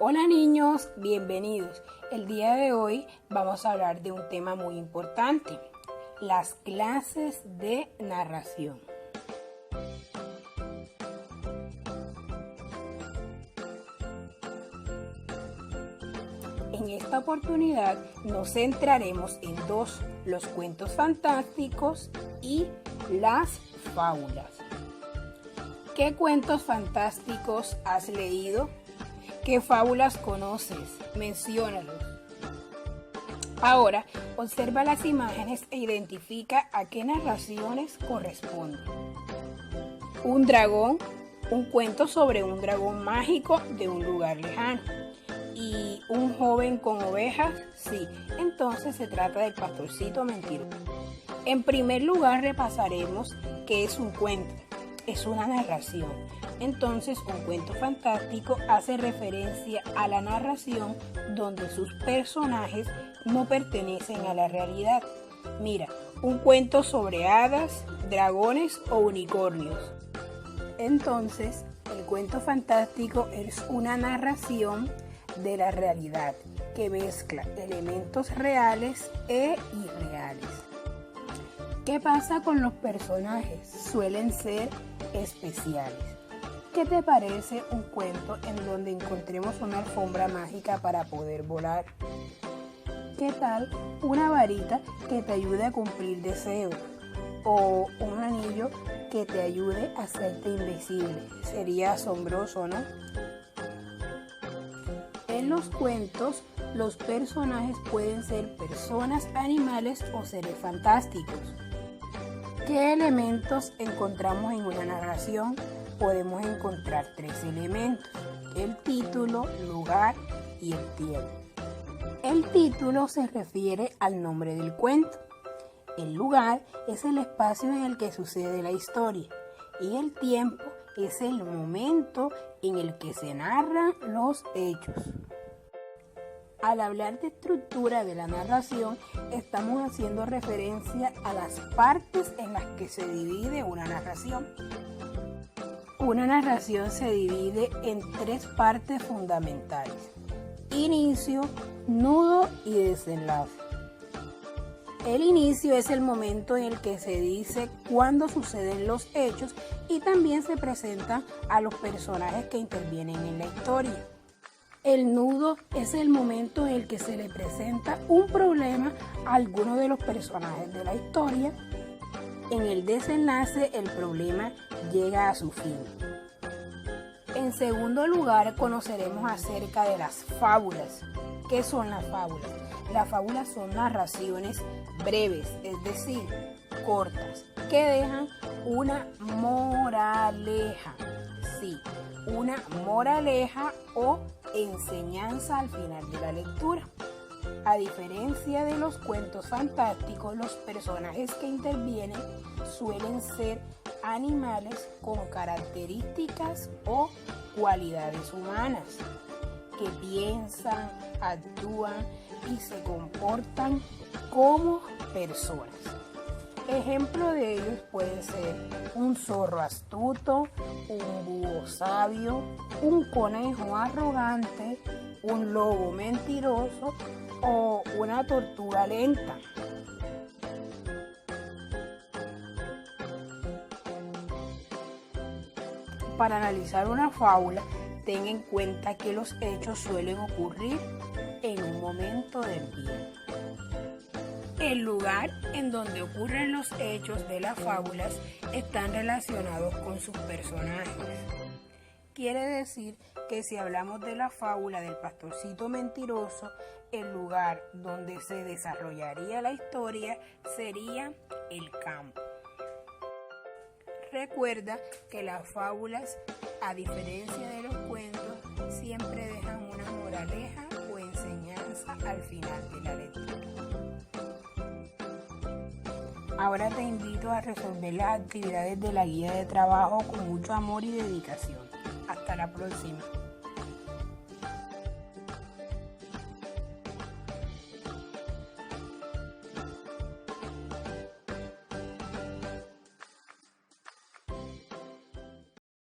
Hola niños, bienvenidos. El día de hoy vamos a hablar de un tema muy importante, las clases de narración. En esta oportunidad nos centraremos en dos, los cuentos fantásticos y las fábulas. ¿Qué cuentos fantásticos has leído? ¿Qué fábulas conoces? Menciónalos. Ahora, observa las imágenes e identifica a qué narraciones corresponden. Un dragón, un cuento sobre un dragón mágico de un lugar lejano. ¿Y un joven con ovejas? Sí, entonces se trata del pastorcito mentiroso. En primer lugar, repasaremos qué es un cuento. Es una narración. Entonces, un cuento fantástico hace referencia a la narración donde sus personajes no pertenecen a la realidad. Mira, un cuento sobre hadas, dragones o unicornios. Entonces, el cuento fantástico es una narración de la realidad que mezcla elementos reales e irreales. ¿Qué pasa con los personajes? Suelen ser especiales. ¿Qué te parece un cuento en donde encontremos una alfombra mágica para poder volar? ¿Qué tal una varita que te ayude a cumplir deseos? ¿O un anillo que te ayude a hacerte invisible? Sería asombroso, ¿no? En los cuentos, los personajes pueden ser personas, animales o seres fantásticos. ¿Qué elementos encontramos en una narración? Podemos encontrar tres elementos: el título, lugar y el tiempo. El título se refiere al nombre del cuento. El lugar es el espacio en el que sucede la historia y el tiempo es el momento en el que se narran los hechos. Al hablar de estructura de la narración, estamos haciendo referencia a las partes en las que se divide una narración. Una narración se divide en tres partes fundamentales: inicio, nudo y desenlace. El inicio es el momento en el que se dice cuándo suceden los hechos y también se presentan a los personajes que intervienen en la historia. El nudo es el momento en el que se le presenta un problema a alguno de los personajes de la historia. En el desenlace, el problema llega a su fin. En segundo lugar, conoceremos acerca de las fábulas. ¿Qué son las fábulas? Las fábulas son narraciones breves, es decir, cortas, que dejan una moraleja. Sí, una moraleja o enseñanza al final de la lectura. A diferencia de los cuentos fantásticos, los personajes que intervienen suelen ser animales con características o cualidades humanas, que piensan, actúan y se comportan como personas. Ejemplo de ellos pueden ser un zorro astuto, un búho sabio, un conejo arrogante, un lobo mentiroso o una tortuga lenta. Para analizar una fábula, ten en cuenta que los hechos suelen ocurrir en un momento del día. El lugar en donde ocurren los hechos de las fábulas están relacionados con sus personajes. Quiere decir que si hablamos de la fábula del pastorcito mentiroso, el lugar donde se desarrollaría la historia sería el campo. Recuerda que las fábulas, a diferencia de los cuentos, siempre dejan una moraleja o enseñanza al final de la lectura. Ahora te invito a resolver las actividades de la guía de trabajo con mucho amor y dedicación. Hasta la próxima.